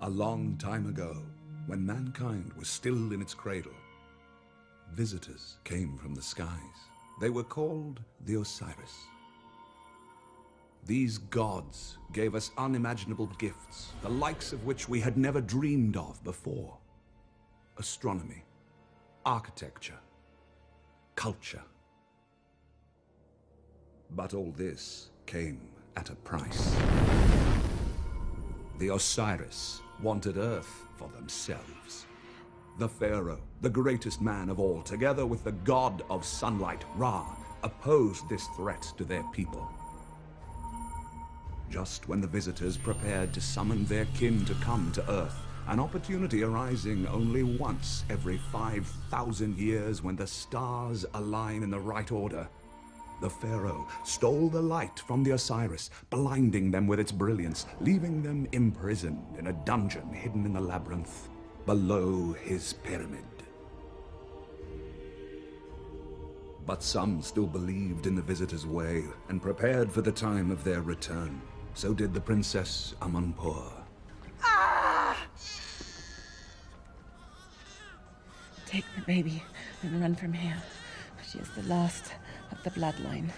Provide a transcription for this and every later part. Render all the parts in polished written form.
A long time ago, when mankind was still in its cradle, visitors came from the skies. They were called the Osiris. These gods gave us unimaginable gifts, the likes of which we had never dreamed of before. Astronomy, architecture, culture. But all this came at a price. The Osiris wanted Earth for themselves. The Pharaoh, the greatest man of all, together with the god of sunlight, Ra, opposed this threat to their people. Just when the visitors prepared to summon their kin to come to Earth, an opportunity arising only once every 5,000 years when the stars align in the right order, the Pharaoh stole the light from the Osiris, blinding them with its brilliance, leaving them imprisoned in a dungeon hidden in the labyrinth below his pyramid. But some still believed in the visitors' way and prepared for the time of their return. So did the Princess Amanpour. Ah! Take the baby and run from here. She is the last of the bloodline.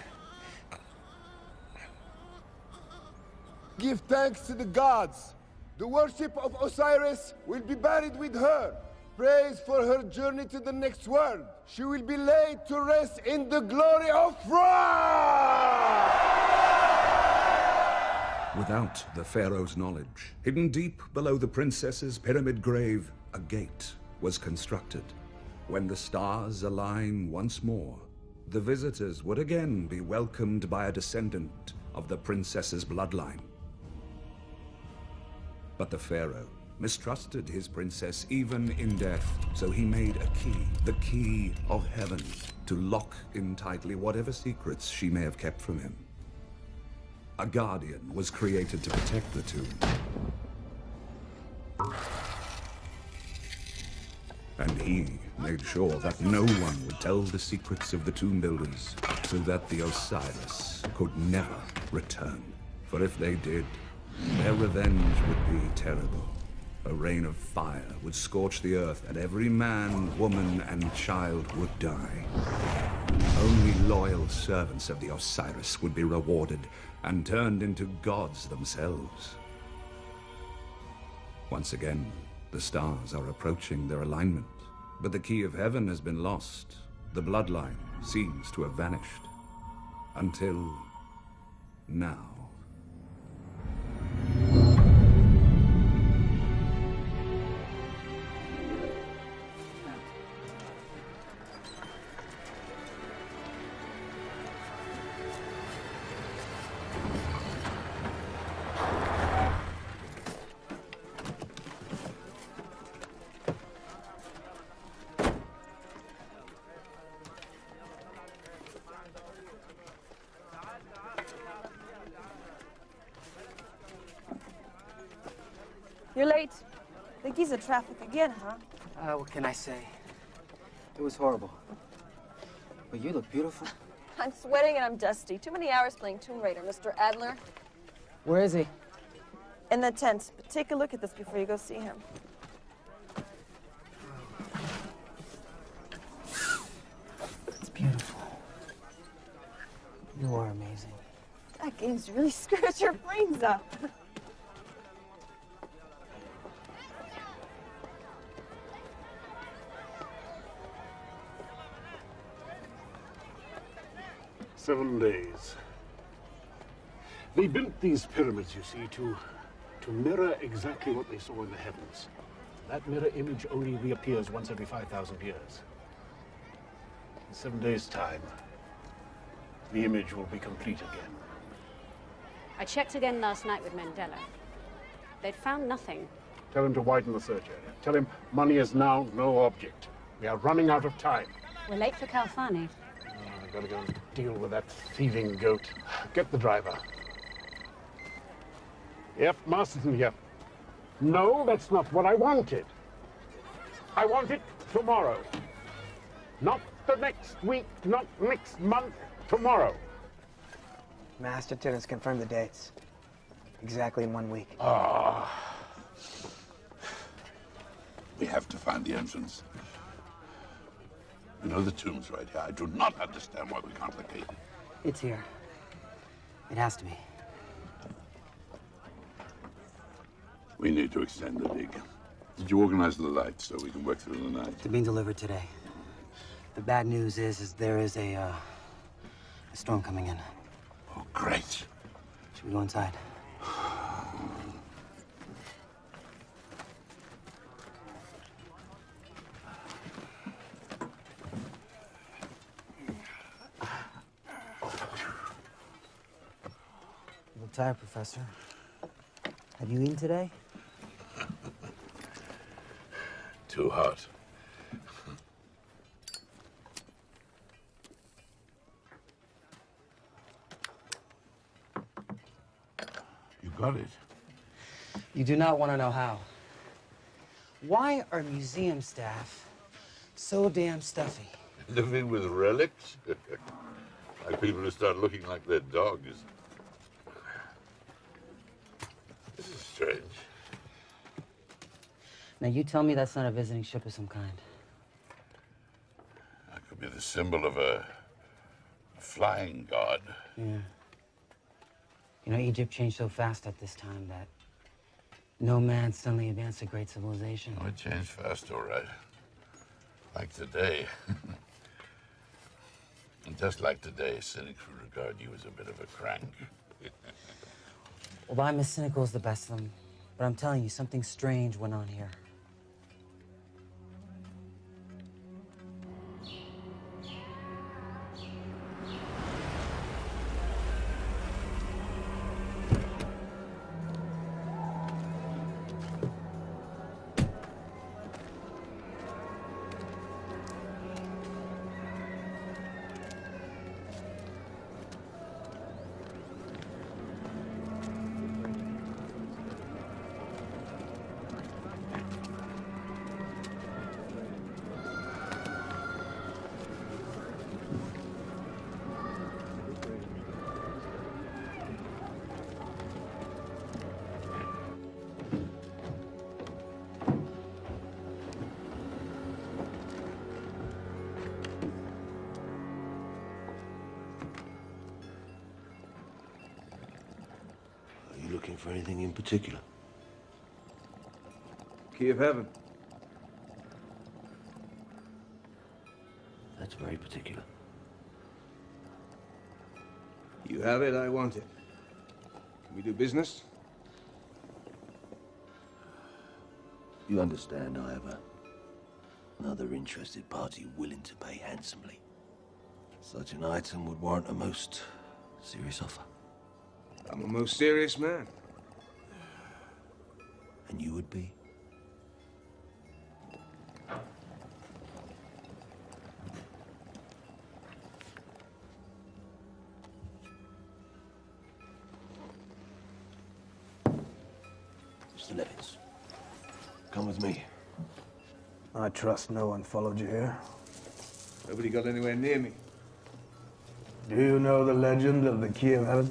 Give thanks to the gods. The worship of Osiris will be buried with her. Praise for her journey to the next world. She will be laid to rest in the glory of Ra! Without the Pharaoh's knowledge, hidden deep below the princess's pyramid grave, a gate was constructed. When the stars align once more, the visitors would again be welcomed by a descendant of the princess's bloodline. But the Pharaoh mistrusted his princess even in death, so he made a key, the key of heaven, to lock in tightly whatever secrets she may have kept from him. A guardian was created to protect the tomb. And he made sure that no one would tell the secrets of the tomb builders, so that the Osiris could never return. For if they did, their revenge would be terrible. A rain of fire would scorch the earth, and every man, woman, and child would die. Only loyal servants of the Osiris would be rewarded and turned into gods themselves. Once again, the stars are approaching their alignment, but the key of heaven has been lost. The bloodline seems to have vanished. Until now. You're late. The Giza traffic again, huh? What can I say? It was horrible. But you look beautiful. I'm sweating and I'm dusty. Too many hours playing Tomb Raider, Mr. Adler. Where is he? In the tent. But take a look at this before you go see him. It's beautiful. You are amazing. That game's really screwed your brains up. "7 days. They built these pyramids, you see, to mirror exactly what they saw in the heavens. That mirror image only reappears once every 5,000 years. In 7 days' time, the image will be complete again." I checked again last night with Mandela. They'd found nothing. Tell him to widen the search area. Tell him money is now no object. We are running out of time. We're late for Kalfani. I've got to go and deal with that thieving goat. Get the driver. Yep, Masterson here. No, that's not what I wanted. I want it tomorrow. Not the next week, not next month, tomorrow. Masterton has confirmed the dates. Exactly in 1 week. Ah. We have to find the entrance. You know, the tomb's right here. I do not understand why we can't locate it. It's here. It has to be. We need to extend the dig. Did you organize the lights so we can work through the night? They're being delivered today. The bad news is there is a storm coming in. Oh, great. Should we go inside? You look tired, Professor. Have you eaten today? Too hot. You got it. You do not want to know how. Why are museum staff so damn stuffy? Living with relics? Like people who start looking like their dogs. This is strange. Now, you tell me that's not a visiting ship of some kind. That could be the symbol of a flying god. Yeah. You know, Egypt changed so fast at this time that no man suddenly advanced a great civilization. Oh, it changed fast, all right. Like today. And just like today, cynics would regard you as a bit of a crank. Well, I'm as cynical as the best of them, but I'm telling you, something strange went on here. Looking for anything in particular? Key of heaven. That's very particular. You have it, I want it. Can we do business? You understand I have another interested party willing to pay handsomely. Such an item would warrant a most serious offer. I'm a most serious man. And you would be? Mr. Levitz, come with me. I trust no one followed you here. Nobody got anywhere near me. Do you know the legend of the Key of Heaven?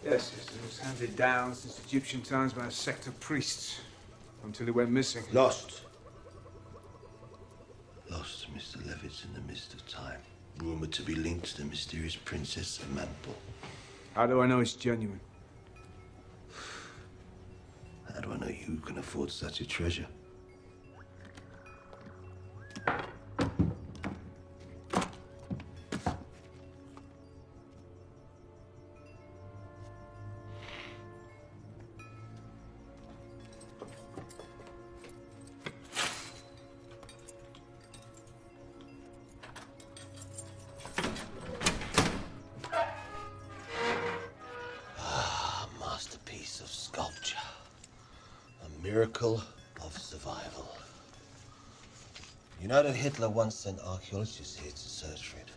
Yes, it was handed down since Egyptian times by a sect of priests, until it went missing. Lost. Lost, Mr. Levitz, in the mist of time. Rumored to be linked to the mysterious Princess of Manipur. How do I know it's genuine? How do I know you can afford such a treasure? Masterpiece of sculpture. A miracle of survival. You know that Hitler once sent archaeologists here to search for it,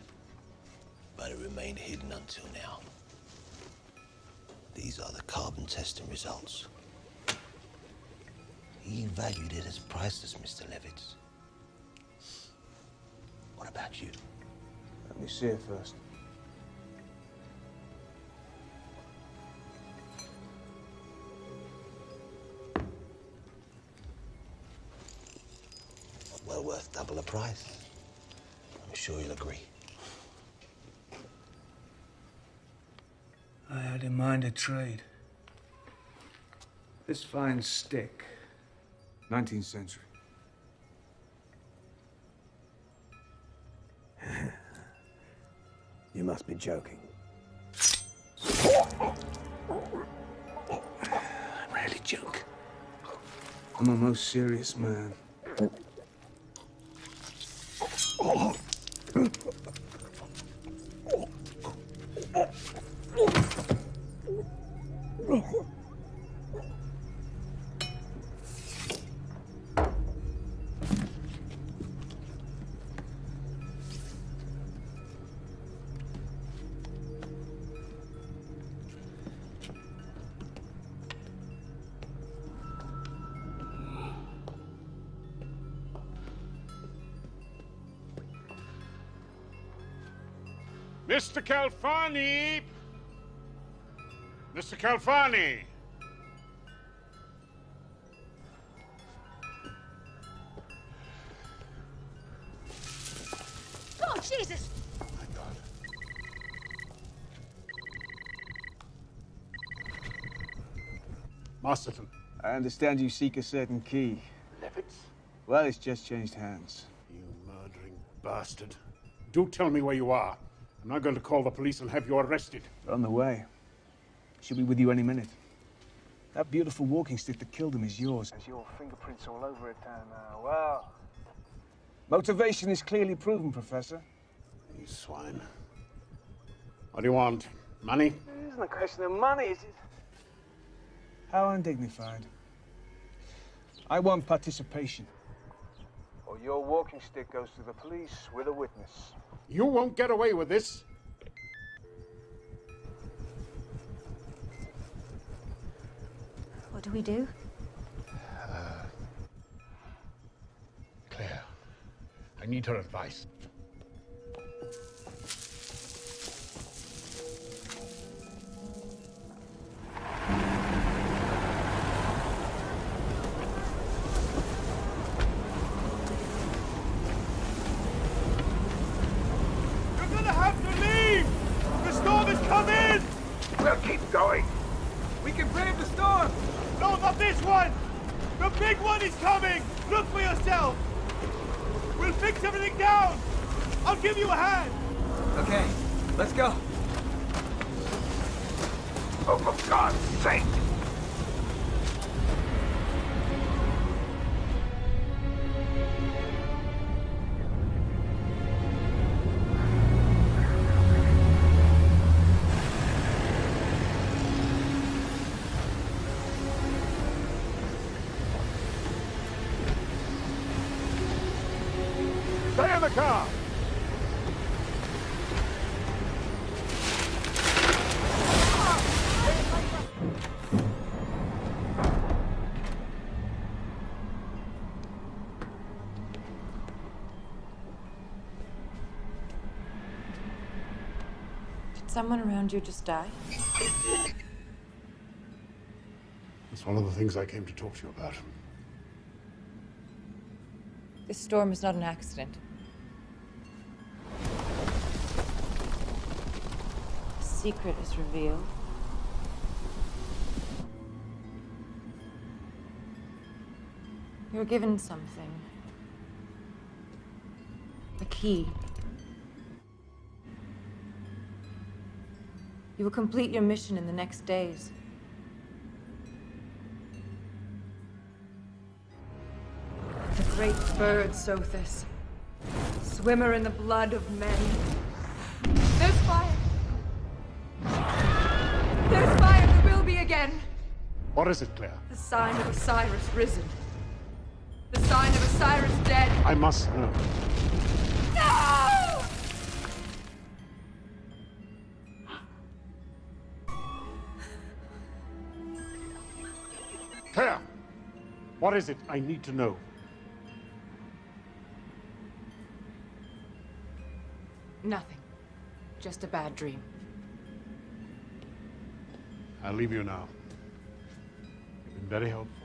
but it remained hidden until now. These are the carbon testing results. He valued it as priceless, Mr. Levitz. What about you? Let me see it first. the price. I'm sure you'll agree. I had in mind a trade. This fine stick, 19th century. You must be joking. I rarely joke. I'm a most serious man. Mr. Calfani! Mr. Calfani! Oh, Jesus! My God. Masterton. I understand you seek a certain key. Levitz? Well, it's just changed hands. You murdering bastard. Do tell me where you are. I'm not going to call the police and have you arrested. They're on the way. Should be with you any minute. That beautiful walking stick that killed him is yours. There's your fingerprints all over it, and, well... Motivation is clearly proven, Professor. You swine. What do you want? Money? It isn't a question of money, is it? How undignified. I want participation. Or your walking stick goes to the police with a witness. You won't get away with this. What do we do? Claire, I need her advice. We'll keep going. We can brave the storm! No, not this one! The big one is coming! Look for yourself! We'll fix everything down! I'll give you a hand! Okay, let's go. Oh, for God's sake! Stay in the car! Did someone around you just die? That's one of the things I came to talk to you about. This storm is not an accident. The secret is revealed. You were given something. A key. You will complete your mission in the next days. The great bird, Sothis. Swimmer in the blood of men. There's fire! There's fire! There will be again! What is it, Claire? The sign of Osiris risen. The sign of Osiris dead. I must know. No! Claire! What is it? I need to know. Nothing. Just a bad dream. I'll leave you now. You've been very helpful.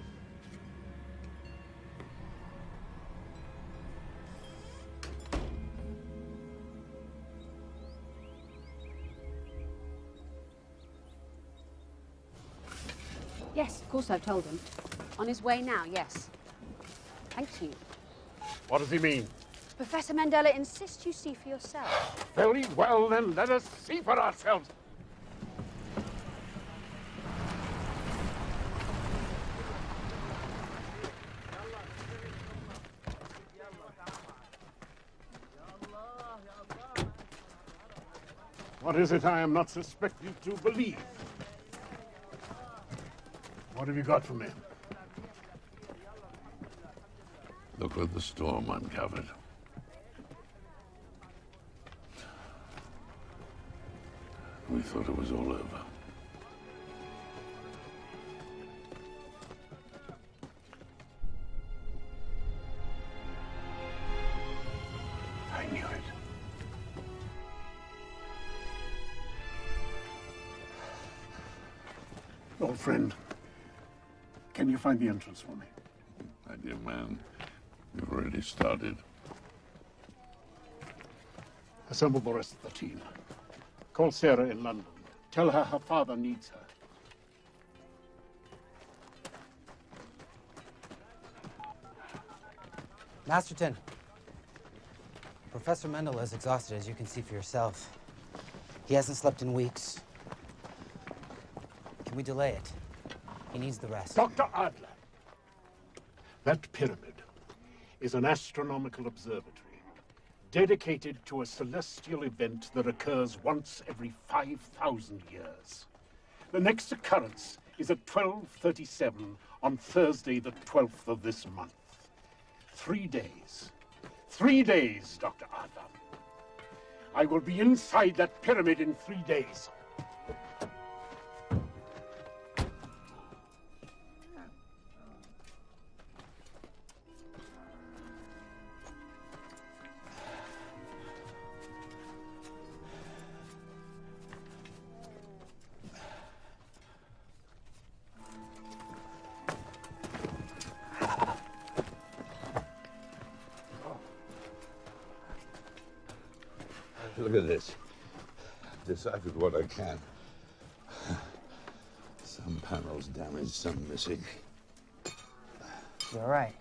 Yes, of course I've told him. On his way now, yes. Thank you. What does he mean? Professor Mandela insists you see for yourself. Very well, then let us see for ourselves. What is it I am not suspected to believe? What have you got for me? Look at the storm uncovered. We thought it was all over. I knew it. Old friend, can you find the entrance for me? My dear man, you've already started. Assemble the rest of the team. Call Sarah in London. Tell her her father needs her. Masterton. Professor Mendel is exhausted, as you can see for yourself. He hasn't slept in weeks. Can we delay it? He needs the rest. Dr. Adler, that pyramid is an astronomical observatory dedicated to a celestial event that occurs once every 5,000 years. The next occurrence is at 12:37 on Thursday, the 12th of this month. 3 days. 3 days, Dr. Adler. I will be inside that pyramid in 3 days. Look at this. Deciphered what I can. Some panels damaged, some missing. You're all right.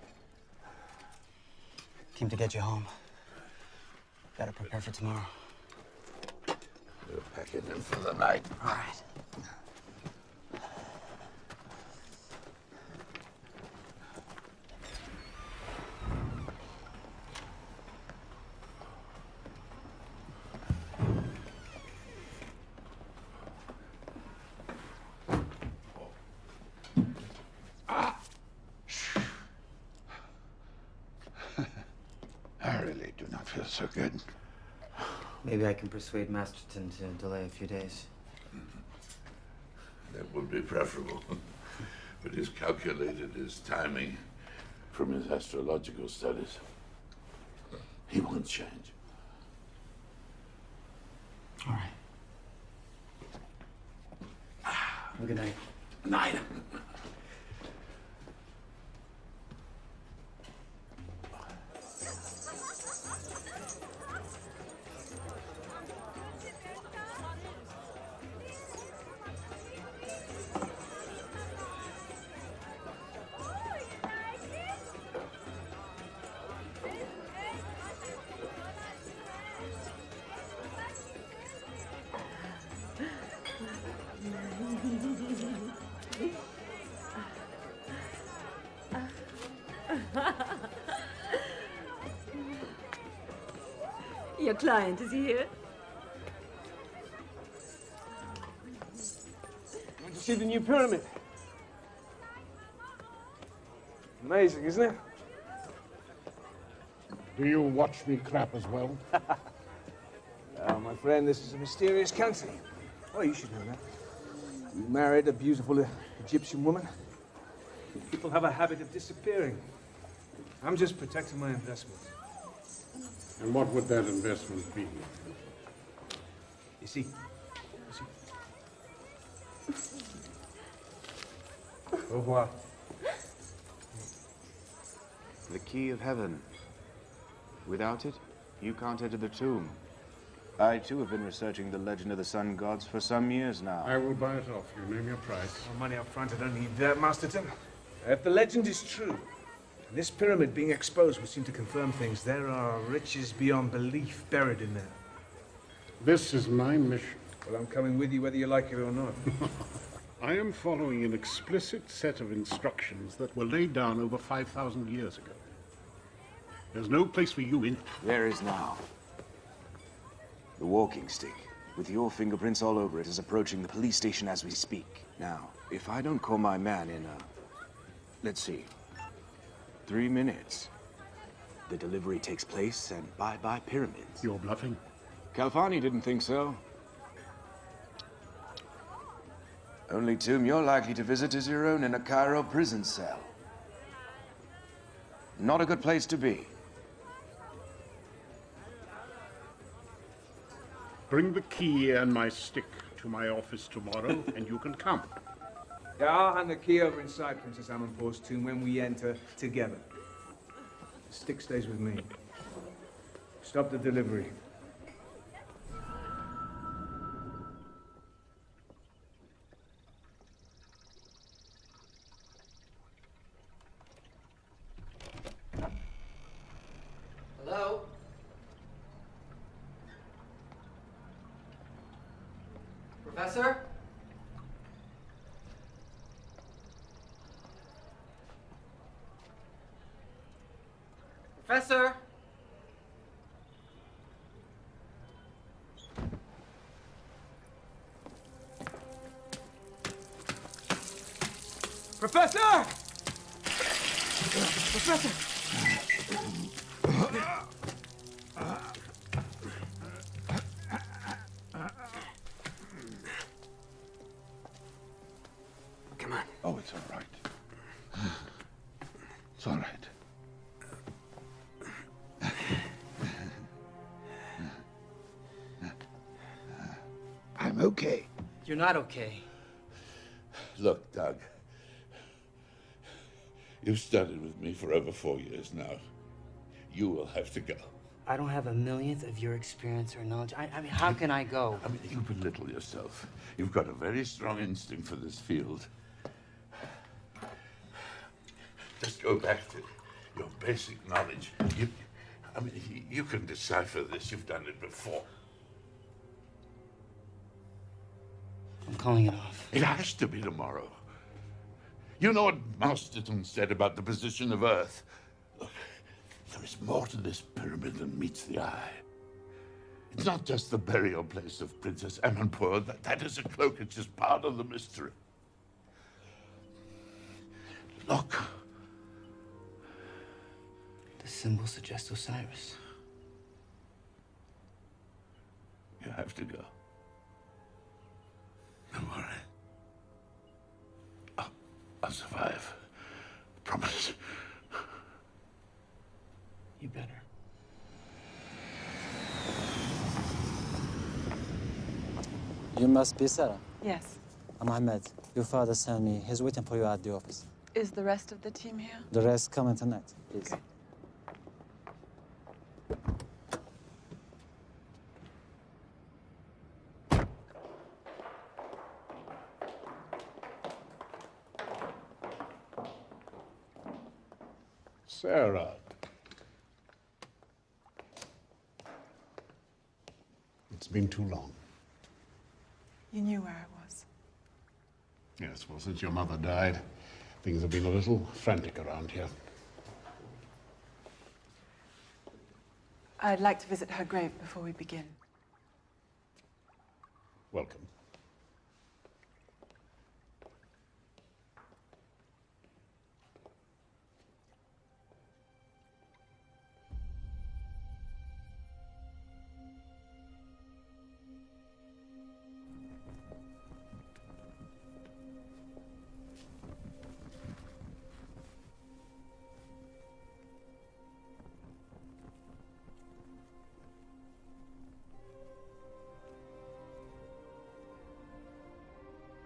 Came to get you home. Gotta prepare for tomorrow. We'll pack it in for the night. All right. I really do not feel so good. Maybe I can persuade Masterton to delay a few days. That would be preferable. But he's calculated his timing from his astrological studies. He won't change. All right. Good night. Night. Your client, is he here? Want to see the new pyramid? Amazing, isn't it? Do you watch me crap as well? Oh, my friend, this is a mysterious country. Oh, you should know that. You married a beautiful Egyptian woman. People have a habit of disappearing. I'm just protecting my investment. And what would that investment be? You see? Au revoir. The key of heaven. Without it, you can't enter the tomb. I, too, have been researching the legend of the sun gods for some years now. I will buy it off you. Name your price. Well, money up front, I don't need that, Masterton. If the legend is true, and this pyramid being exposed would seem to confirm things, there are riches beyond belief buried in there. This is my mission. Well, I'm coming with you whether you like it or not. I am following an explicit set of instructions that were laid down over 5,000 years ago. There's no place for you in it. There is now. The walking stick, with your fingerprints all over it, is approaching the police station as we speak. Now, if I don't call my man in, let's see, 3 minutes, the delivery takes place and bye-bye pyramids. You're bluffing? Calfani didn't think so. Only tomb you're likely to visit is your own in a Cairo prison cell. Not a good place to be. Bring the key and my stick to my office tomorrow, and you can come. Yeah, I'll hand the key over inside Princess Amanpour's tomb when we enter together. The stick stays with me. Stop the delivery. Hello? Professor? Professor? Professor! Professor! Come on. Oh, it's all right. It's all right. I'm okay. You're not okay. Look, Doug. You've studied with me for over 4 years now. You will have to go. I don't have a millionth of your experience or knowledge. I mean, how can I go? I mean, you belittle yourself. You've got a very strong instinct for this field. Just go back to your basic knowledge. You can decipher this. You've done it before. I'm calling it off. It has to be tomorrow. You know what Masterton said about the position of Earth? Look, there is more to this pyramid than meets the eye. It's not just the burial place of Princess Amanpour. That is a cloak. It's just part of the mystery. Look. The symbol suggests Osiris. You have to go. Don't worry. I'll survive. Promise. You better. You must be Sarah. Yes. I'm Ahmed. Your father sent me. He's waiting for you at the office. Is the rest of the team here? The rest coming tonight, please. Okay. Sarah. It's been too long. You knew where I was. Yes, well, since your mother died, things have been a little frantic around here. I'd like to visit her grave before we begin. Welcome.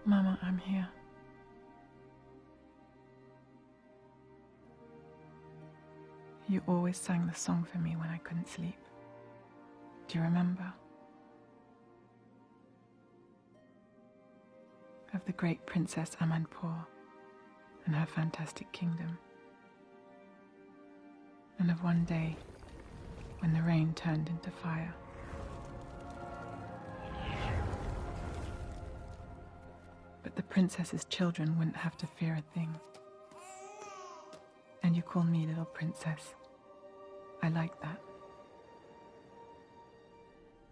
Mama, I'm here. You always sang the song for me when I couldn't sleep. Do you remember? of the great Princess Amanpour and her fantastic kingdom, and of one day when the rain turned into fire. But the princess's children wouldn't have to fear a thing. And you call me little princess. I like that.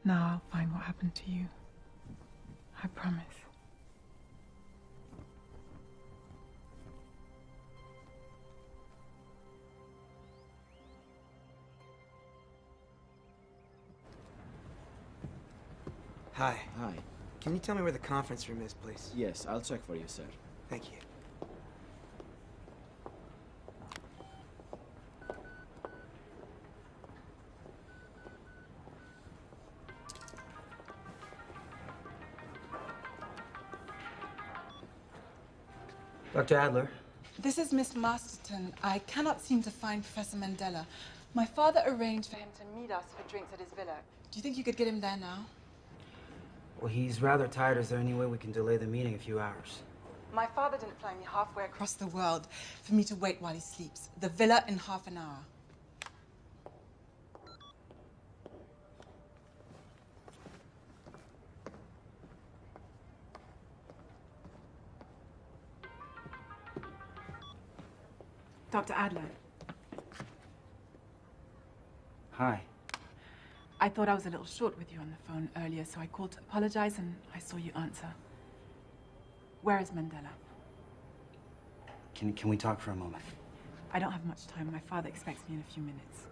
Now I'll find what happened to you. I promise. Hi. Hi. Can you tell me where the conference room is, please? Yes, I'll check for you, sir. Thank you. Dr. Adler. This is Miss Masterton. I cannot seem to find Professor Mandela. My father arranged for him to meet us for drinks at his villa. Do you think you could get him there now? Well, he's rather tired. Is there any way we can delay the meeting a few hours? My father didn't fly me halfway across the world for me to wait while he sleeps. The villa in half an hour. Dr. Adler. Hi. I thought I was a little short with you on the phone earlier, so I called to apologize, and I saw you answer. Where is Mandela? Can we talk for a moment? I don't have much time. My father expects me in a few minutes.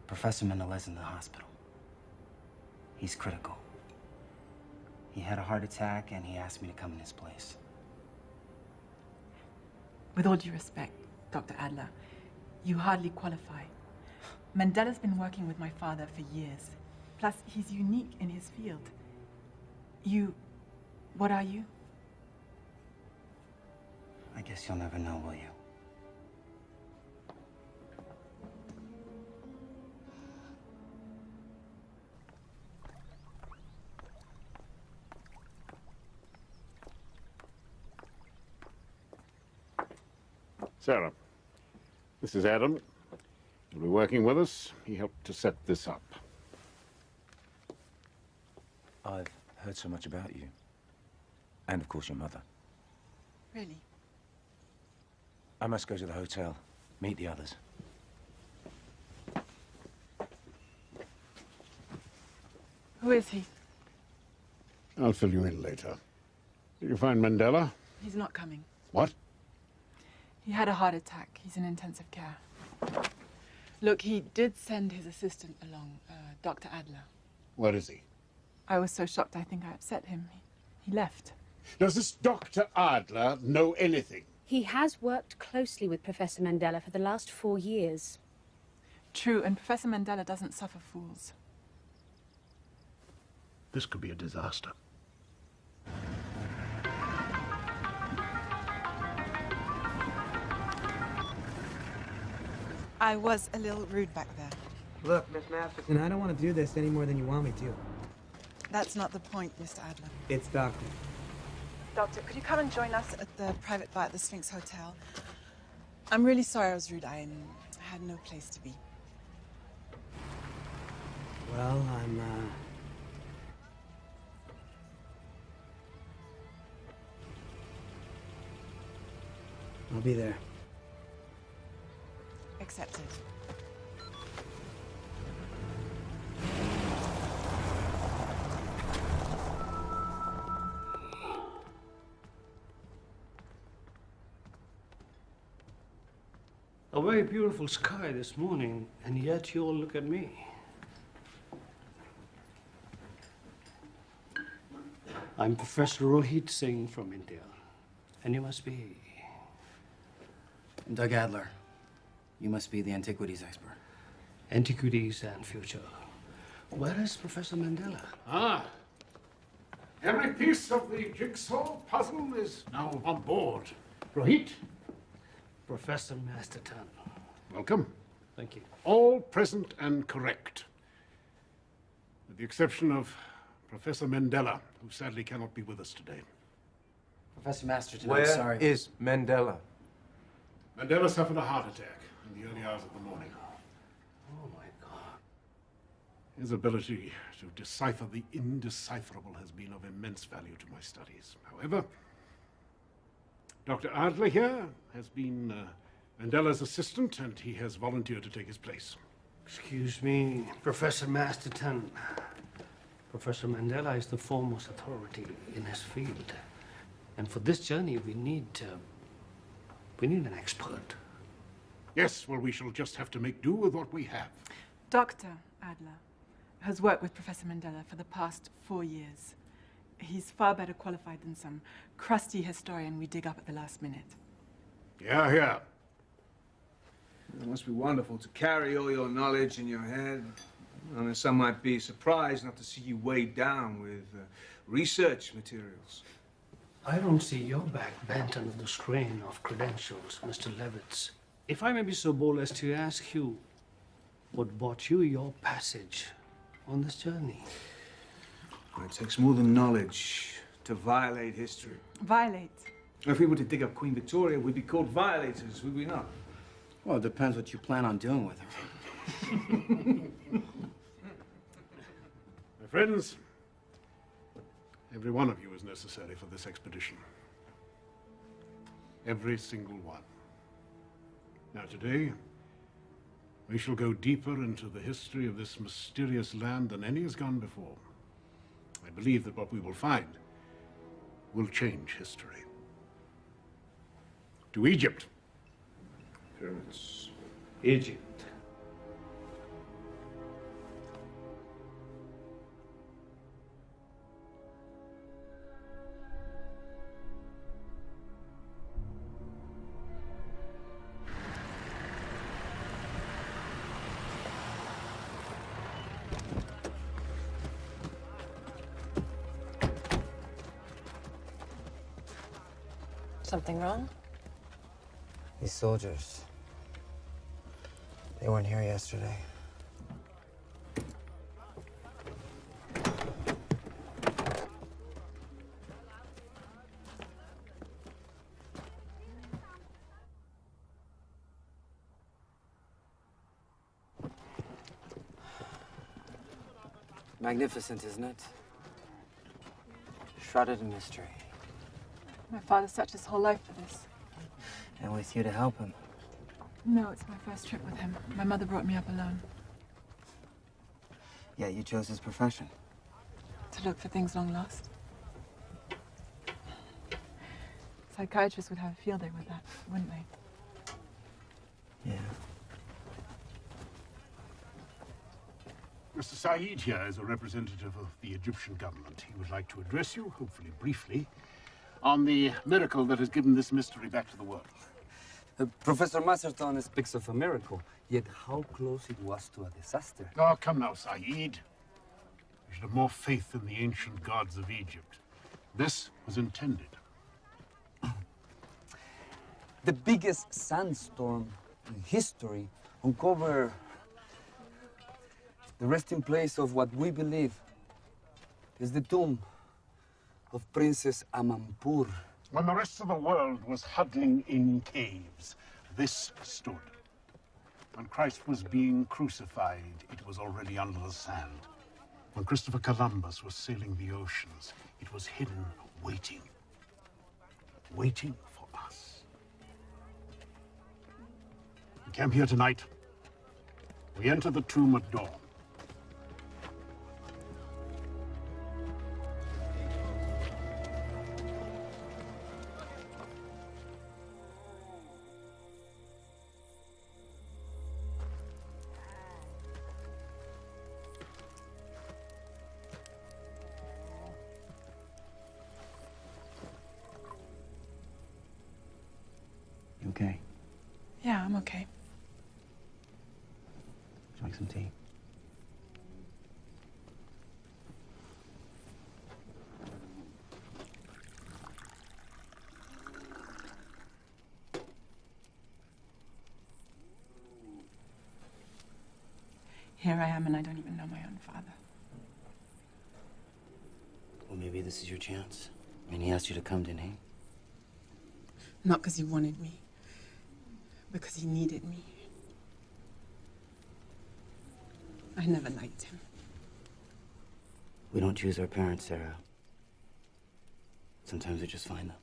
Professor Mandela's in the hospital. He's critical. He had a heart attack, and he asked me to come in his place. With all due respect, Dr. Adler, you hardly qualify. Mandela's been working with my father for years. Plus, he's unique in his field. What are you? I guess you'll never know, will you? Sarah, this is Adam. He'll be working with us. He helped to set this up. I've heard so much about you. And, of course, your mother. Really? I must go to the hotel, meet the others. Who is he? I'll fill you in later. Did you find Mandela? He's not coming. What? He had a heart attack. He's in intensive care. Look, he did send his assistant along, Dr. Adler. Where is he? I was so shocked I think I upset him. He left. Does this Dr. Adler know anything? He has worked closely with Professor Mandela for the last 4 years. True, and Professor Mandela doesn't suffer fools. This could be a disaster. I was a little rude back there. Look, Miss Masterson, I don't want to do this any more than you want me to. That's not the point, Mr. Adler. It's Doctor. Doctor, could you come and join us at the private bar at the Sphinx Hotel? I'm really sorry I was rude. I had no place to be. Well, I'll be there. Accepted. A very beautiful sky this morning, and yet you all look at me. I'm Professor Rohit Singh from India, and you must be... Doug Adler. You must be the antiquities expert. Antiquities and future. Where is Professor Mandela? Ah. Every piece of the jigsaw puzzle is now on board. Rohit. Professor Masterton. Welcome. Thank you. All present and correct. With the exception of Professor Mandela, who sadly cannot be with us today. Professor Masterton, Where I'm sorry. is Mandela? Mandela suffered a heart attack in the early hours of the morning. Oh my God. His ability to decipher the indecipherable has been of immense value to my studies. However, Dr. Adler here has been Mandela's assistant, and he has volunteered to take his place. Excuse me, Professor Masterton. Professor Mandela is the foremost authority in his field. And for this journey, we need an expert. Yes, well, we shall just have to make do with what we have. Dr. Adler has worked with Professor Mandela for the past 4 years. He's far better qualified than some crusty historian we dig up at the last minute. Yeah, yeah. It must be wonderful to carry all your knowledge in your head. I mean, some might be surprised not to see you weighed down with research materials. I don't see your back bent under the strain of credentials, Mr. Levitz. If I may be so bold as to ask you, what bought you your passage on this journey? Well, it takes more than knowledge to violate history. Violate? If we were to dig up Queen Victoria, we'd be called violators, would we not? Well, it depends what you plan on doing with her. My friends, every one of you is necessary for this expedition. Every single one. Now today, we shall go deeper into the history of this mysterious land than any has gone before. I believe that what we will find will change history. To Egypt. Pyramids. Egypt. Something wrong? These soldiers, they weren't here yesterday. Magnificent, isn't it? Shrouded in mystery. My father searched his whole life for this. And with you to help him. No, it's my first trip with him. My mother brought me up alone. Yeah, you chose his profession. To look for things long lost. Psychiatrists would have a field day with that, wouldn't they? Yeah. Mr. Saeed here is a representative of the Egyptian government. He would like to address you, hopefully briefly, on the miracle that has given this mystery back to the world. Professor Masterton speaks of a miracle, yet how close it was to a disaster. Oh, come now, Saeed. You should have more faith in the ancient gods of Egypt. This was intended. The biggest sandstorm in history uncovered the resting place of what we believe is the tomb of Princess Amampur. When the rest of the world was huddling in caves, this stood. When Christ was being crucified, it was already under the sand. When Christopher Columbus was sailing the oceans, it was hidden, waiting for us. We camp here tonight. We enter the tomb at dawn. You okay? Yeah, I'm okay. Would you like some tea? Here I am, and I don't even know my own father. Well, maybe this is your chance. I mean, he asked you to come, didn't he? Not because he wanted me, because he needed me. I never liked him. We don't choose our parents, Sarah. Sometimes we just find them.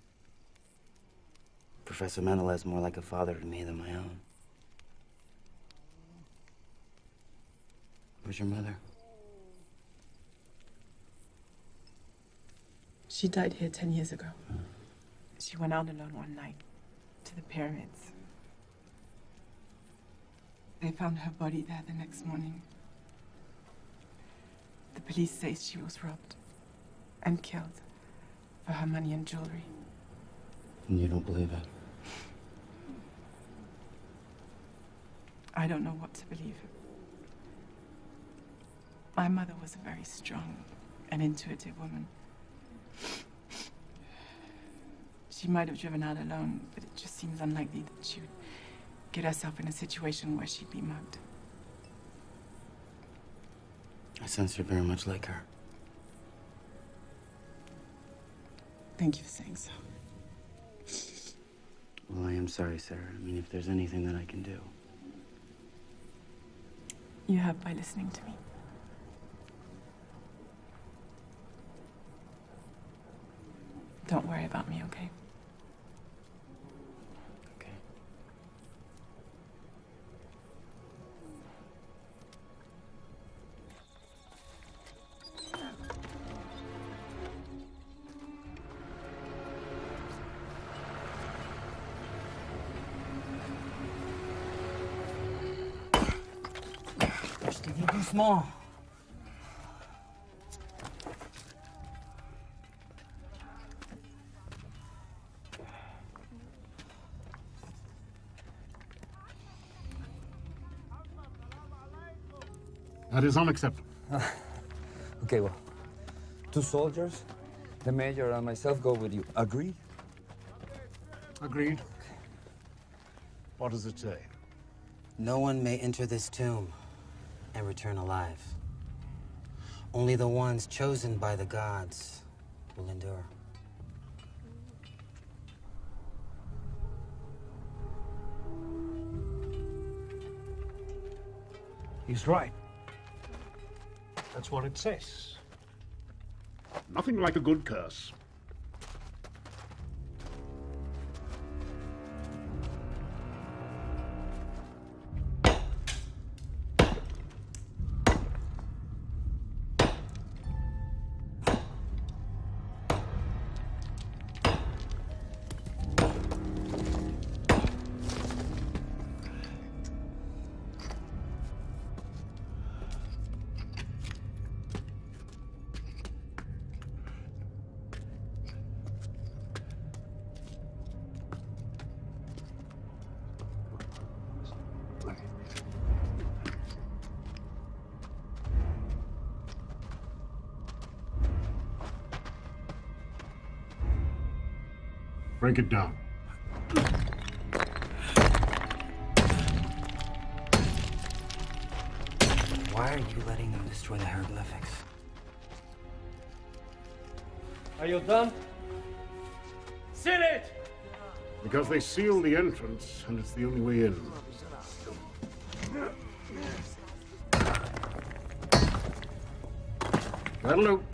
Professor Mendel is more like a father to me than my own. Where's your mother? She died here 10 years ago. She went out alone one night to the pyramids. They found her body there the next morning. The police say she was robbed and killed for her money and jewelry. And you don't believe it? I don't know what to believe. My mother was a very strong and intuitive woman. She might have driven out alone, but it just seems unlikely that she would get herself in a situation where she'd be mugged. I sense you're very much like her. Thank you for saying so. Well, I am sorry, Sarah. I mean, if there's anything that I can do. You have by listening to me. Don't worry about me, okay? Okay. Sticky too small. That is unacceptable. Okay, well, 2 soldiers, the major and myself go with you. Agreed? Agreed. What does it say? No one may enter this tomb and return alive. Only the ones chosen by the gods will endure. He's right. That's what it says. Nothing like a good curse. Break it down. Why are you letting them destroy the hieroglyphics? Are you done? Seal it! Because they sealed the entrance, and it's the only way in. That'll do.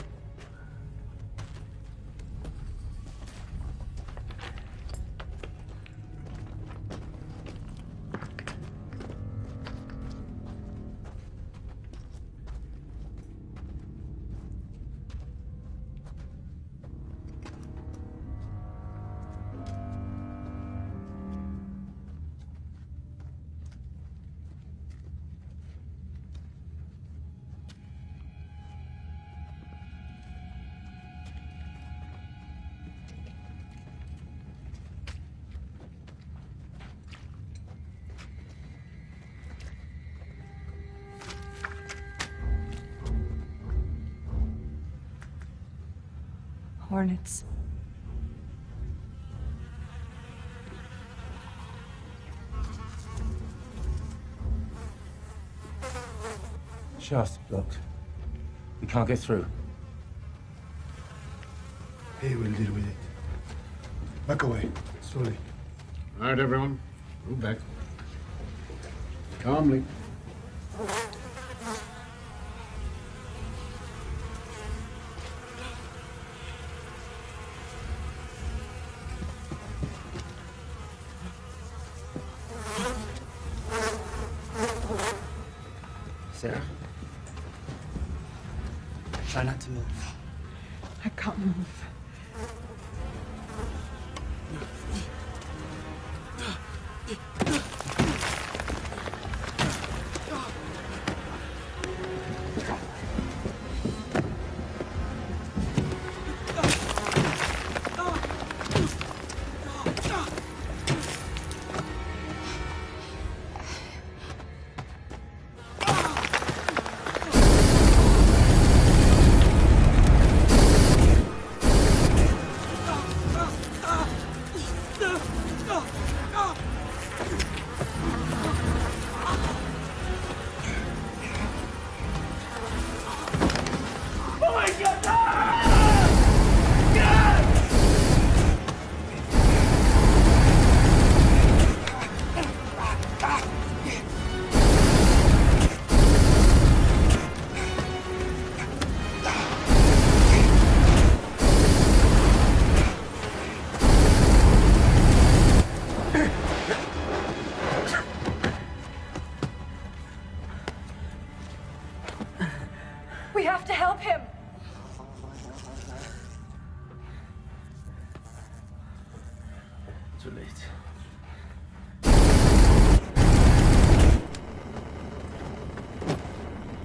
Hornets. Shaft blocked. We can't get through. He will deal with it. Back away, slowly. All right, everyone. Move back. Calmly. Sarah. Try not to move. I can't move. We have to help him. Too late.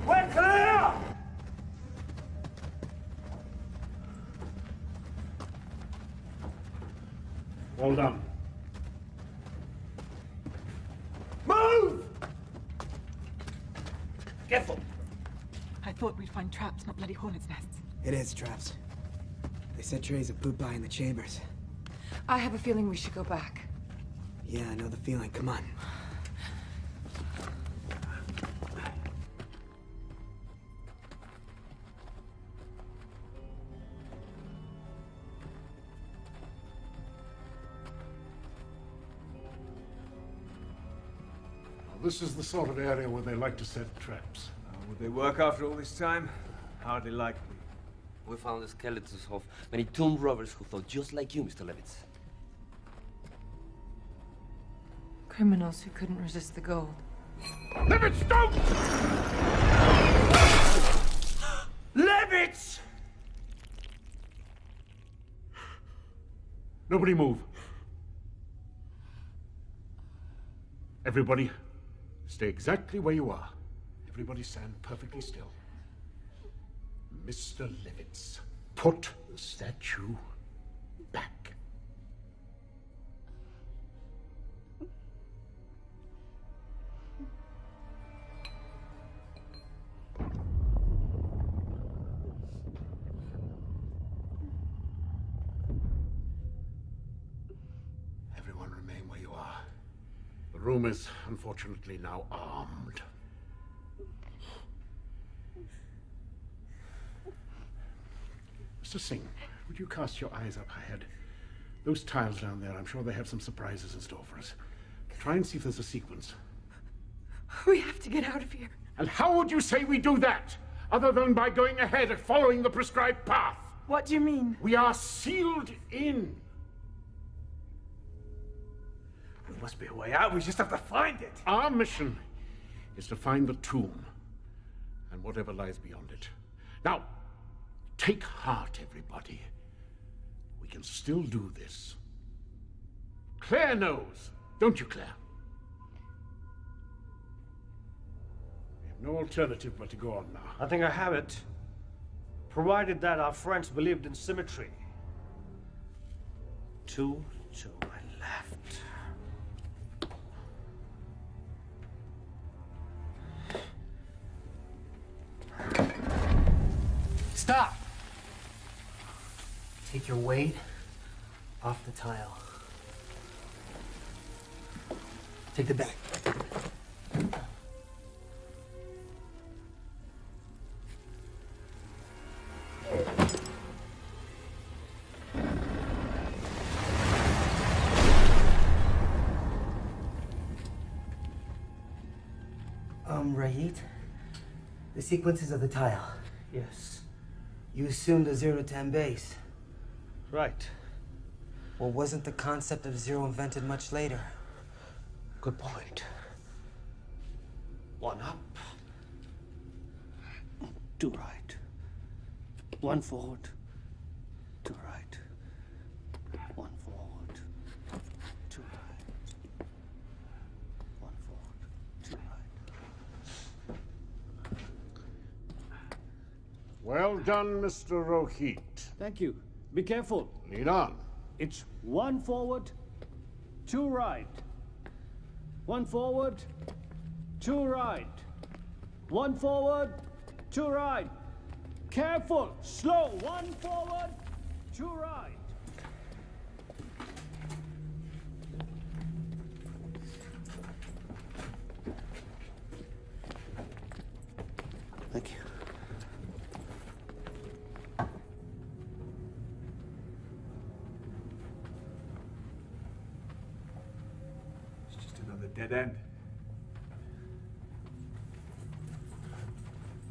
We're clear! Well done. Move! Careful. I thought we'd find traps, not bloody hornets' nests. It is traps. They set trays of poop by in the chambers. I have a feeling we should go back. Yeah, I know the feeling. Come on. This is the sort of area where they like to set traps. Would they work after all this time? Hardly likely. We found the skeletons of many tomb robbers who thought just like you, Mr. Levitz. Criminals who couldn't resist the gold. Levitz, don't! Levitz! Nobody move. Everybody, stay exactly where you are. Everybody stand perfectly still. Mr. Levitz, put the statue back. Everyone remain where you are. The room is, unfortunately, now armed. Mr. Singh, would you cast your eyes up ahead? Those tiles down there, I'm sure they have some surprises in store for us. Try and see if there's a sequence. We have to get out of here. And how would you say we do that, other than by going ahead and following the prescribed path? What do you mean? We are sealed in. There must be a way out. We just have to find it. Our mission is to find the tomb and whatever lies beyond it. Now, take heart, everybody. We can still do this. Claire knows, don't you, Claire? We have no alternative but to go on now. I think I have it. Provided that our friends believed in symmetry. 2 to my left. Stop! Take your weight off the tile. Take the back. Rahit? The sequences of the tile. Yes. You assumed a 0 to 10 base. Right. Well, wasn't the concept of zero invented much later? Good point. 1 up. 2 right. 1 forward. 2 right. 1 forward. 2 right. 1 forward. 2 right. Well done, Mr. Rohit. Thank you. Be careful. Lead on. It's 1 forward, 2 right. 1 forward, 2 right. 1 forward, 2 right. Careful, slow. 1 forward, 2 right. Thank you. It's just another dead end.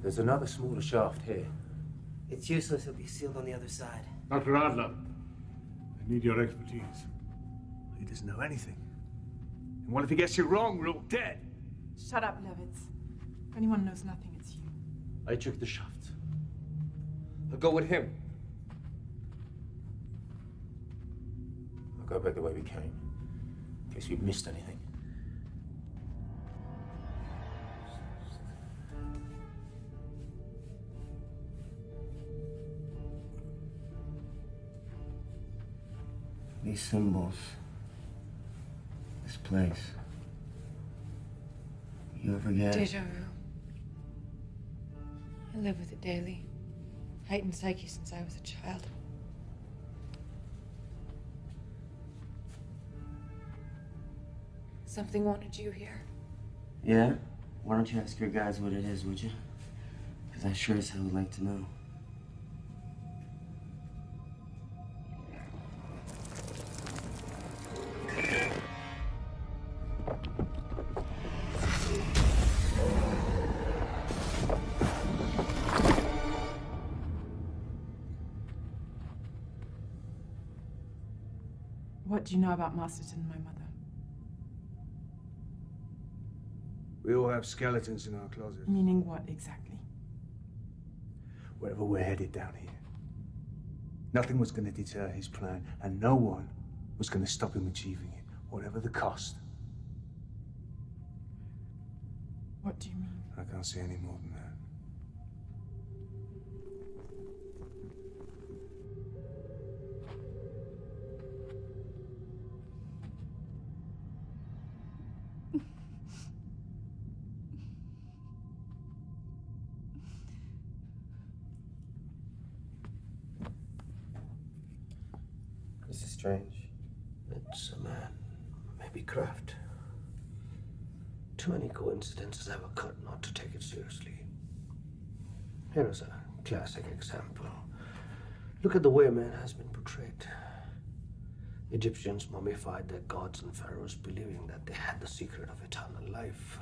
There's another smaller shaft here. It's useless. It'll be sealed on the other side. Dr. Adler. I need your expertise. He doesn't know anything. And what if he gets you wrong? We're all dead. Shut up, Levitz. If anyone knows nothing, it's you. I checked the shaft. I'll go with him. I'll go back the way we came. In case we've missed anything. These symbols. This place. You ever get... Deja vu. I live with it daily. Heightened psyche since I was a child. Something wanted you here. Yeah? Why don't you ask your guys what it is, would you? Because I sure as hell would like to know. What do you know about Masterton and my mother? We all have skeletons in our closets. Meaning what exactly? Wherever we're headed down here. Nothing was going to deter his plan, and no one was going to stop him achieving it, whatever the cost. What do you mean? I can't say any more than that. This is strange. It's a man, maybe craft. Too many coincidences I were cut not to take it seriously. Here is a classic example. Look at the way man has been portrayed. Egyptians mummified their gods and pharaohs believing that they had the secret of eternal life.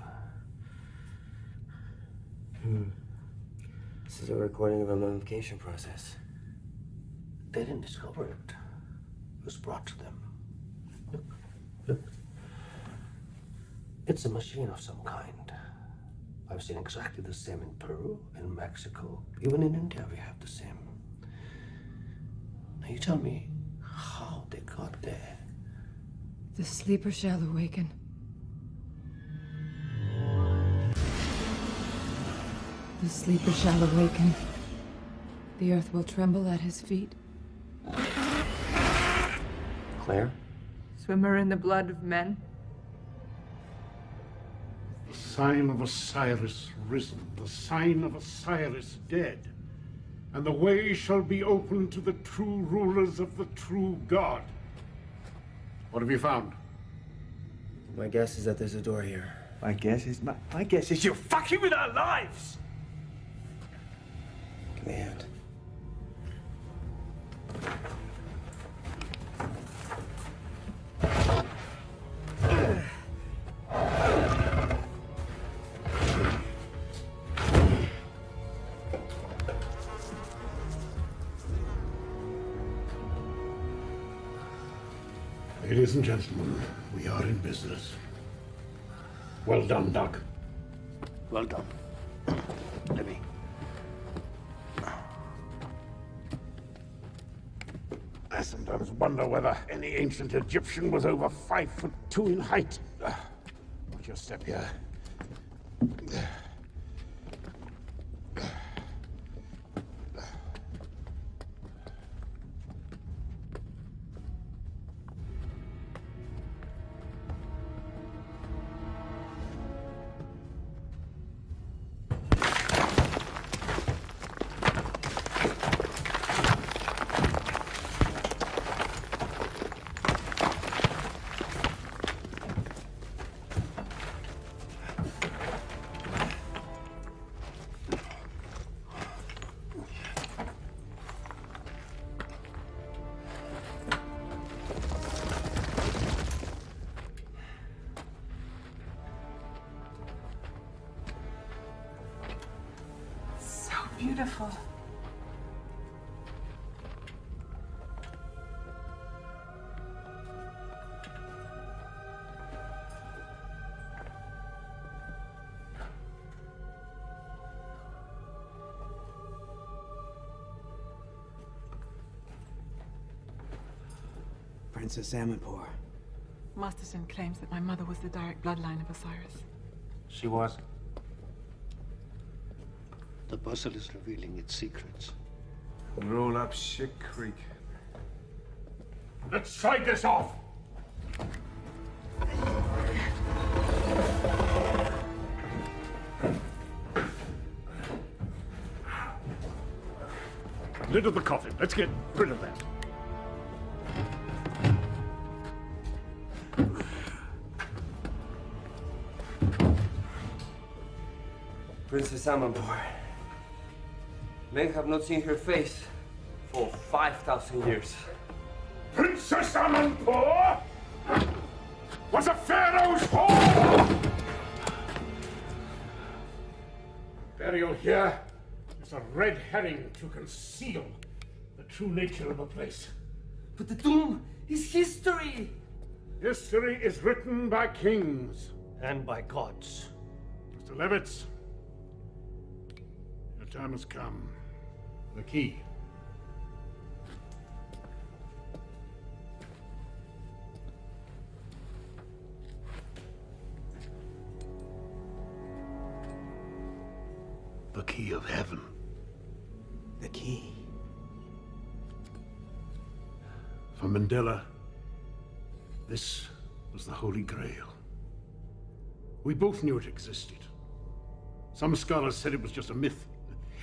This is a recording of a mummification process. They didn't discover it. It was brought to them. Look. It's a machine of some kind. I've seen exactly the same in Peru, in Mexico, even in India we have the same. Now you tell me how they got there. The sleeper shall awaken. The sleeper shall awaken. The earth will tremble at his feet. Claire? Swimmer in the blood of men. The sign of Osiris risen, the sign of Osiris dead. And the way shall be open to the true rulers of the true God. What have you found? My guess is that there's a door here. My guess is you're fucking with our lives! Give me a hand. Ladies and gentlemen, we are in business. Well done, Doug. Well done. Libby. I sometimes wonder whether any ancient Egyptian was over 5'2" in height. Watch your step here. Beautiful. Princess Amanpour. Masterson claims that my mother was the direct bloodline of Osiris. She was. The puzzle is revealing its secrets. Roll up shit creek. Let's strike this off! Lid of the coffin. Let's get rid of that. Princess Amanpour. Men have not seen her face for 5,000 years. Princess Amanpour was a pharaoh's whore! Burial here is a red herring to conceal the true nature of a place. But the tomb is history! History is written by kings. And by gods. Mr. Levitz, your time has come. The key. The key of heaven. The key. For Mandela, this was the Holy Grail. We both knew it existed. Some scholars said it was just a myth.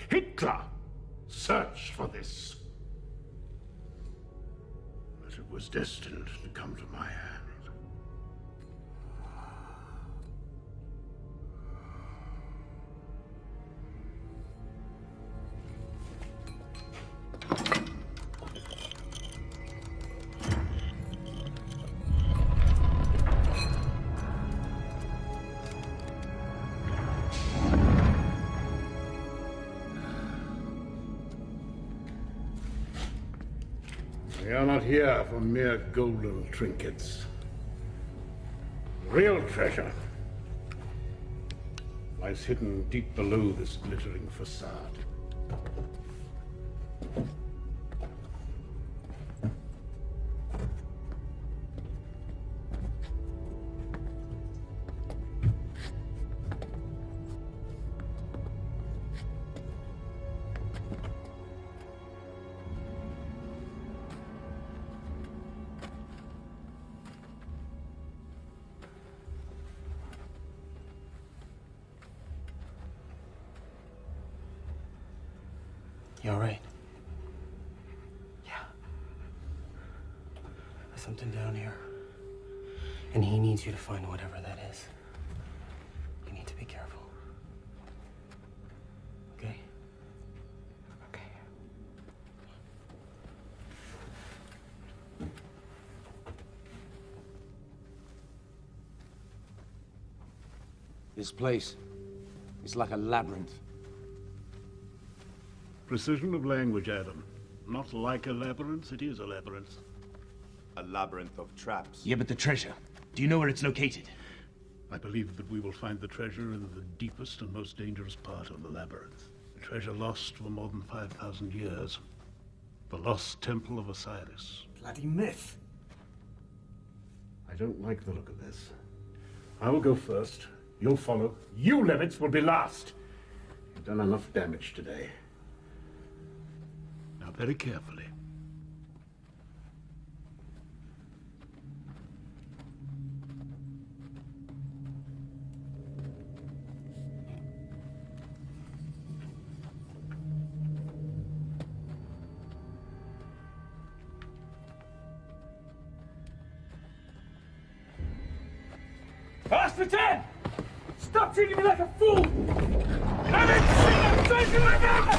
Hitler searched for this. But it was destined to come to my hand. We are not here for mere golden trinkets. Real treasure lies hidden deep below this glittering facade. You all right? Yeah. There's something down here. And he needs you to find whatever that is. You need to be careful. Okay? Okay. This place is like a labyrinth. Precision of language, Adam. Not like a labyrinth, it is a labyrinth. a labyrinth of traps. Yeah, but the treasure. Do you know where it's located? I believe that we will find the treasure in the deepest and most dangerous part of the labyrinth. A treasure lost for more than 5,000 years. The lost temple of Osiris. Bloody myth. I don't like the look of this. I will go first. You'll follow. You, Levitz, will be last. You've done enough damage today. Now, very carefully. Ask for 10! Stop treating me like a fool! Levitz! Don't you remember?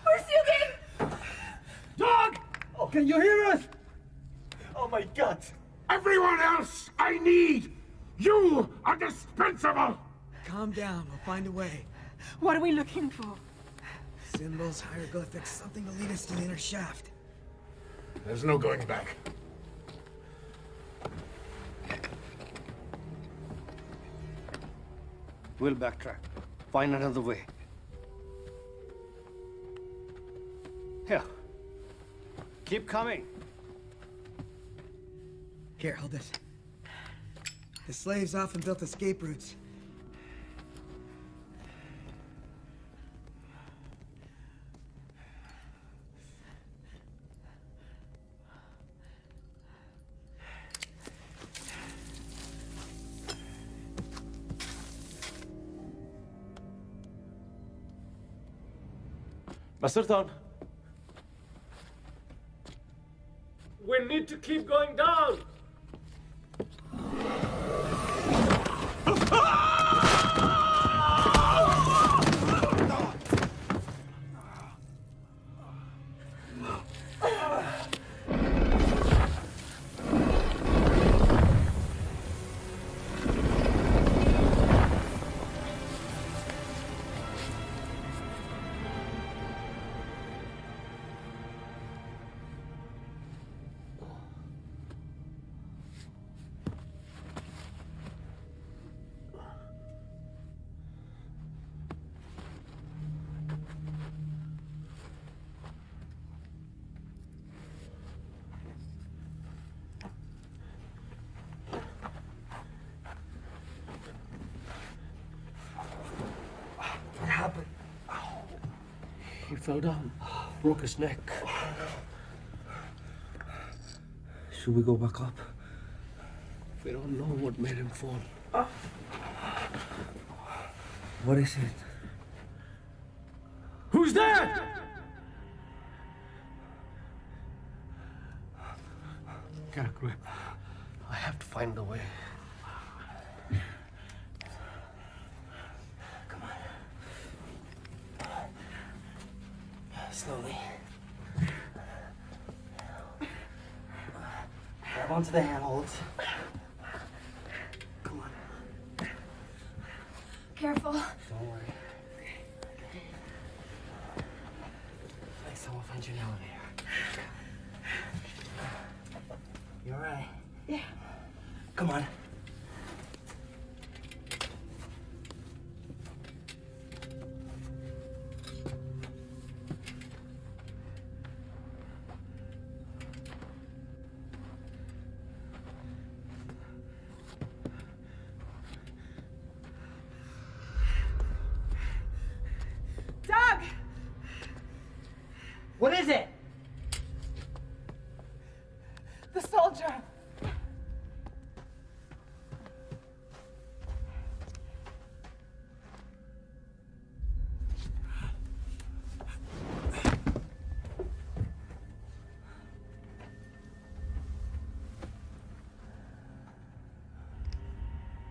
We're shooting! Dog! Oh, can you hear us? Oh my God! Everyone else I need! You are dispensable! Calm down. We'll find a way. What are we looking for? Symbols, hieroglyphics, something to lead us to the inner shaft. There's no going back. We'll backtrack. Find another way. Here. Keep coming. Here, hold this. The slaves often built escape routes. Masterton. We need to keep going down. What happened? He fell down. Broke his neck. Should we go back up? We don't know what made him fall. What is it? Who's there? Get a grip. I have to find a way. Slowly. Grab onto the handholds. Come on. Careful. Don't worry. Next time we'll find you an elevator. You all right? Yeah. Come on. Doug! What is it? The soldier!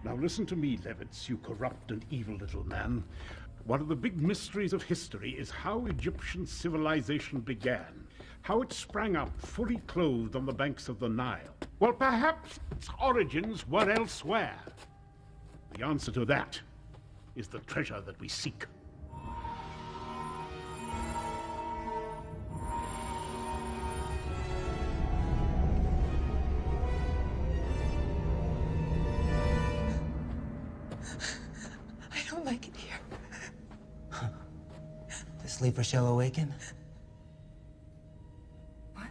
Now listen to me, Levitz, you corrupt and evil little man. One of the big mysteries of history is how Egyptian civilization began, how it sprang up fully clothed on the banks of the Nile. Well, perhaps its origins were elsewhere. The answer to that is the treasure that we seek. I don't like it here. The sleeper shall awaken? What?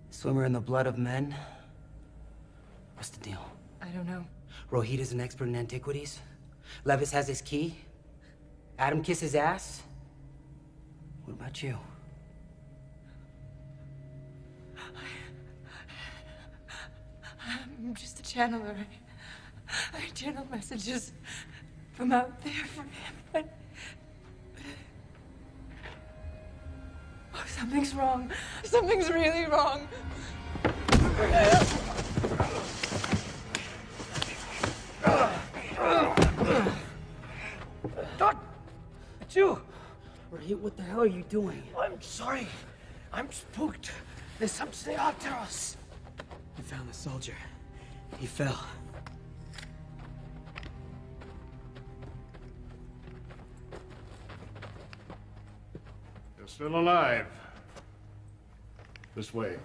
Swimmer in the blood of men? What's the deal? I don't know. Rohit is an expert in antiquities? Levis has his key? Adam kiss his ass? What about you? I'm just a channeler. I channel messages from out there for him. Oh, something's wrong. Something's really wrong. Doc! It's you! Rohit, what the hell are you doing? I'm sorry. I'm spooked. There's something after us. I found the soldier. He fell. You're still alive. This way.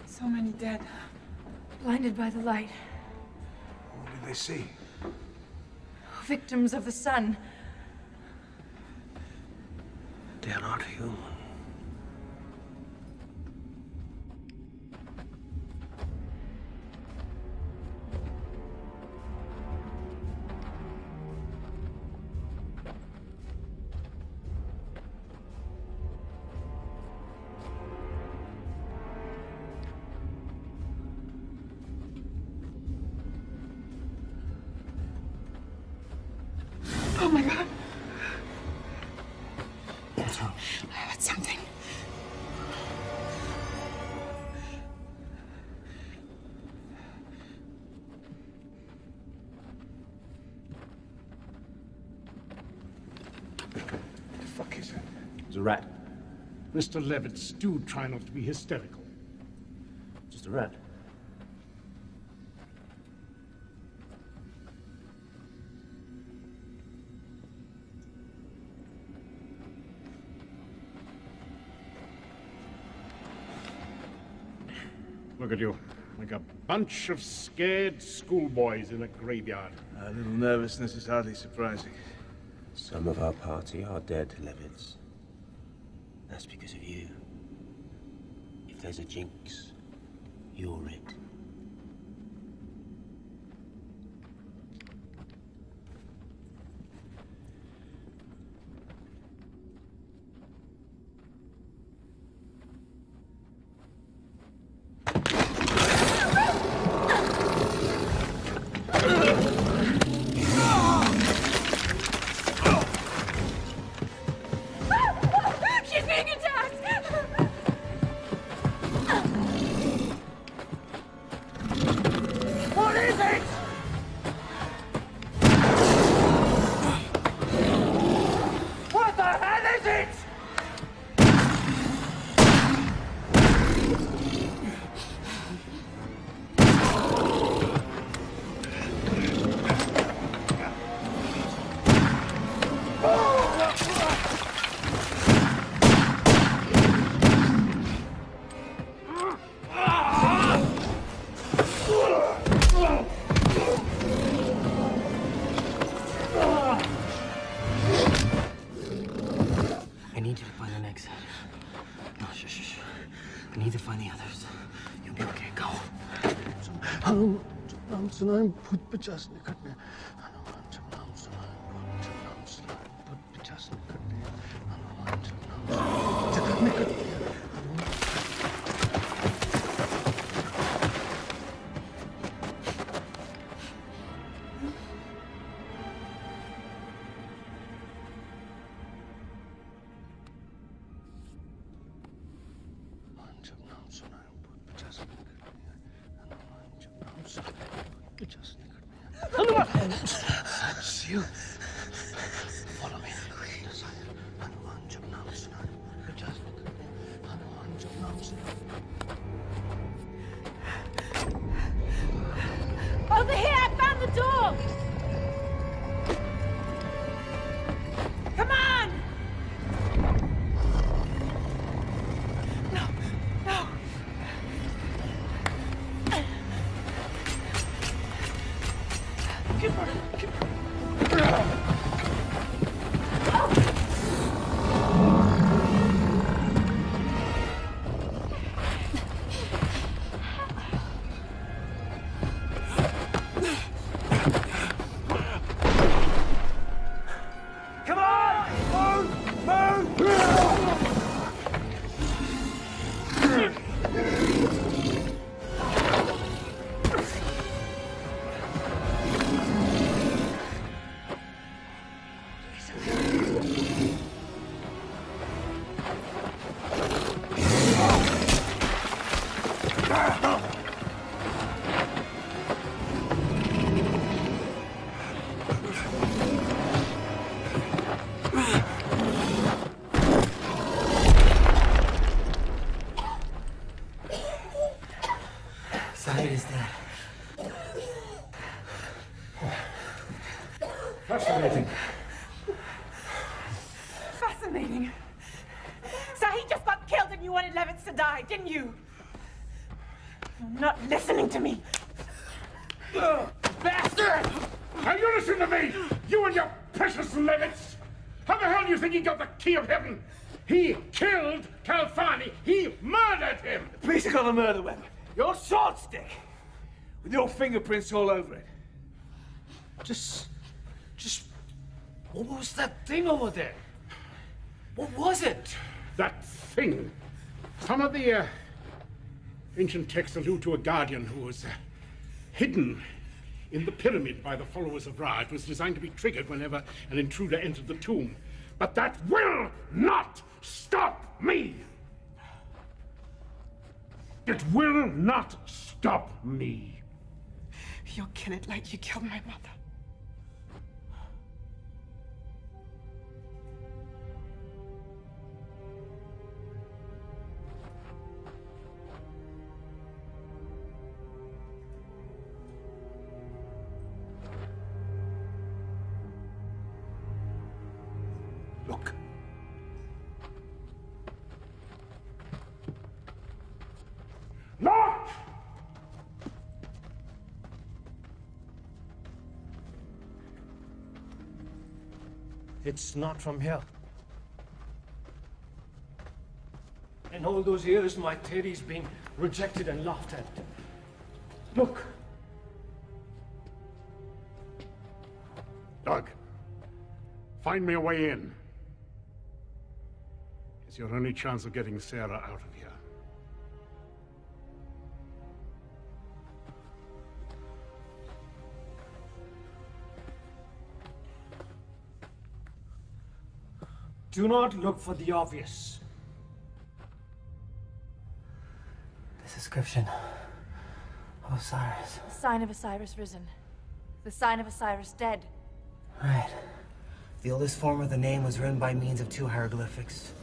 So many dead. Blinded by the light. What did they see? Victims of the sun. They're not human. Oh my God. What's wrong? I heard something. What the fuck is it? It's a rat. Mr. Levitz, do try not to be hysterical. Just a rat. Look at you, like a bunch of scared schoolboys in a graveyard. A little nervousness is hardly surprising. Some of our party are dead, Levitz. That's because of you. If there's a jinx, you're it. She's being attacked! What is it? What the hell is it? I need you to find an exit. No, shh. I need to find the others. You'll be okay. Go. You. Follow me. Over here! I found the door! Come on! No, no. Keep running. Sahid is dead. Fascinating. Fascinating. Sahid just got killed and you wanted Levitz to die, didn't you? You're not listening to me. Bastard! Now you listen to me! You and your precious Levitz! How the hell do you think he got the key of heaven? He killed Calfani! He murdered him! Police have got a murder weapon. Your sword stick! With your fingerprints all over it. Just... What was that thing over there? What was it? That thing? Some of the ancient texts allude to a guardian who was hidden in the pyramid by the followers of Ra. It was designed to be triggered whenever an intruder entered the tomb. But that will not stop me! It will not stop me! You'll kill it like you killed my mother. Look. Look! It's not from here. In all those years, my theory's been rejected and laughed at. Look. Doug, find me a way in. It's your only chance of getting Sarah out of here. Do not look for the obvious. This inscription of Osiris. The sign of Osiris risen. The sign of Osiris dead. Right. The oldest form of the name was written by means of two hieroglyphics.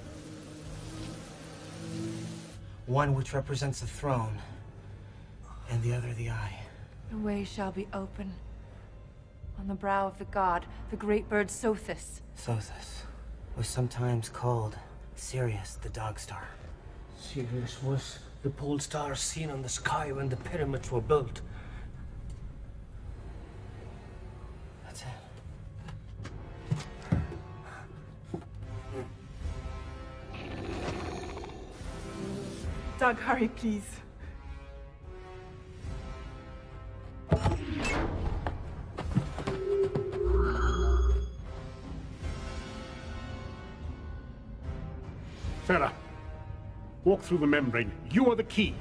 One which represents the throne, and the other the eye. The way shall be open. On the brow of the god, the great bird Sothis. Sothis was sometimes called Sirius, the dog star. Sirius was the pole star seen on the sky when the pyramids were built. That's it. Doug, hurry, please. Sarah, walk through the membrane. You are the key.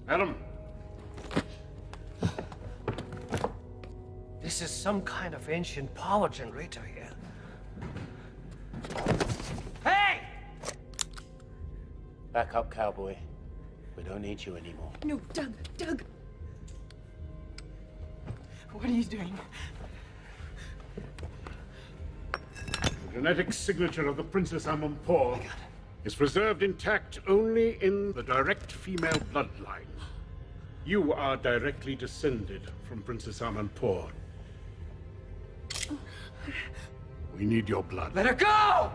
Adam. This is some kind of ancient power generator here. Hey! Back up, cowboy. We don't need you anymore. No, Doug. What are you doing? The genetic signature of the Princess Amanpour is preserved intact only in the direct female bloodline. You are directly descended from Princess Amanpour. We need your blood. Let her go!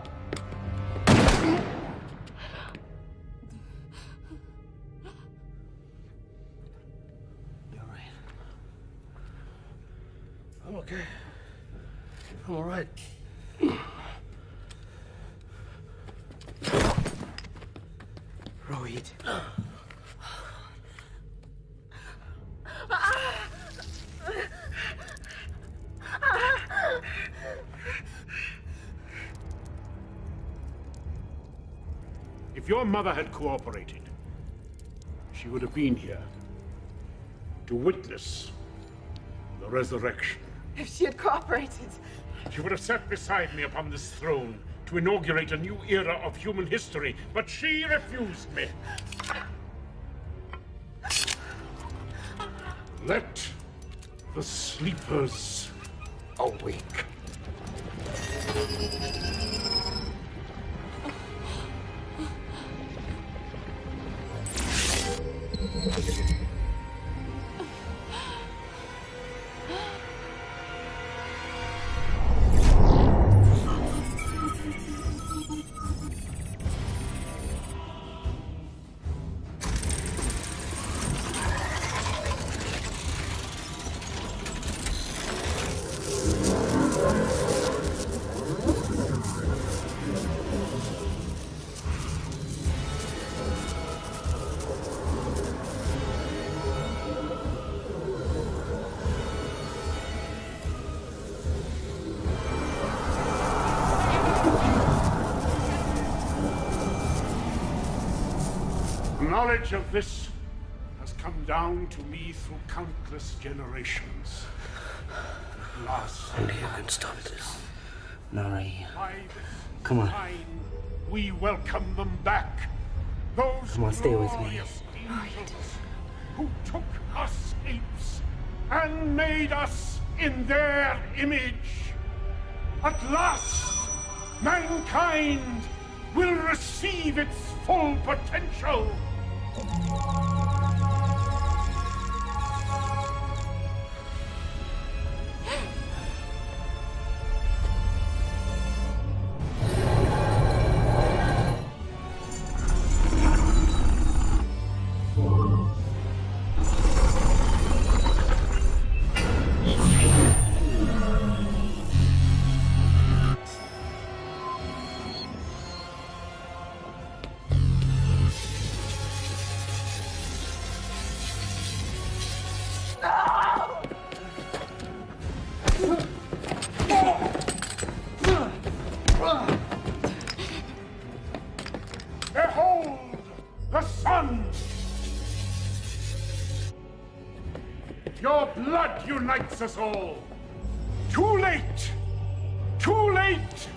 You're right. I'm okay. I'm all right. Rohit. If your mother had cooperated, she would have been here to witness the resurrection. If she had cooperated. She would have sat beside me upon this throne to inaugurate a new era of human history, but she refused me. Let the sleepers awake. Knowledge of this has come down to me through countless generations. At last, Only you can stop this. Nari. by this Come on. time, we welcome them back. Those Come on, stay with me. glorious angels who took us apes and made us in their image. At last, mankind will receive its full potential. Behold the sun! Your blood unites us all. Too late! Too late!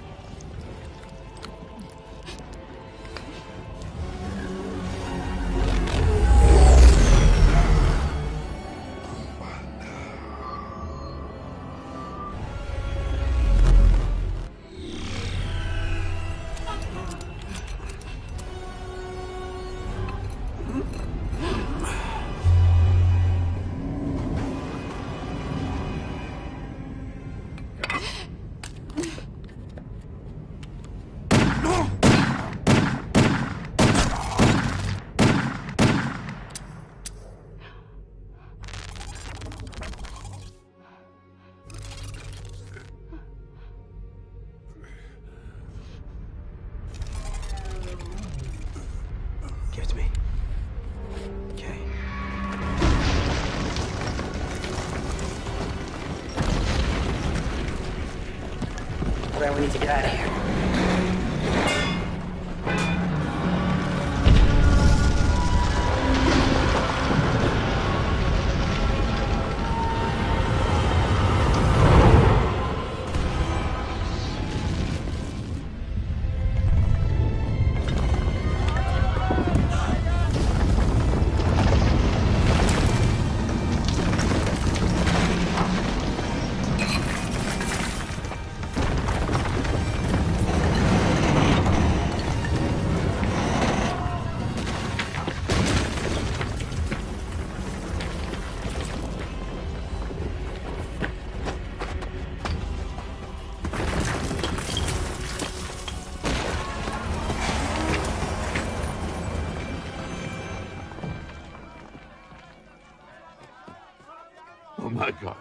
Give it to me. Okay. Well, we need to get out of here. God.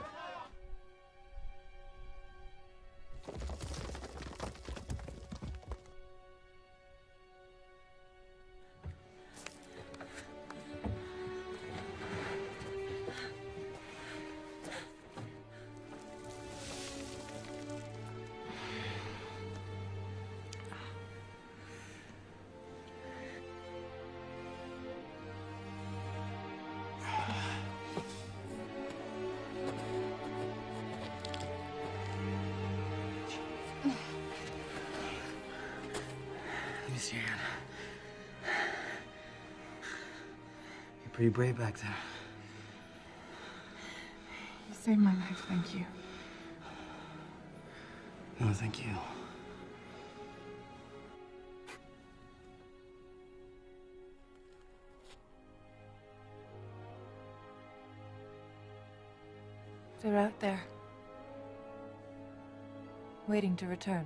Let me see your hand. You're pretty brave back there. You saved my life, thank you. No, thank you. They're out there, waiting to return.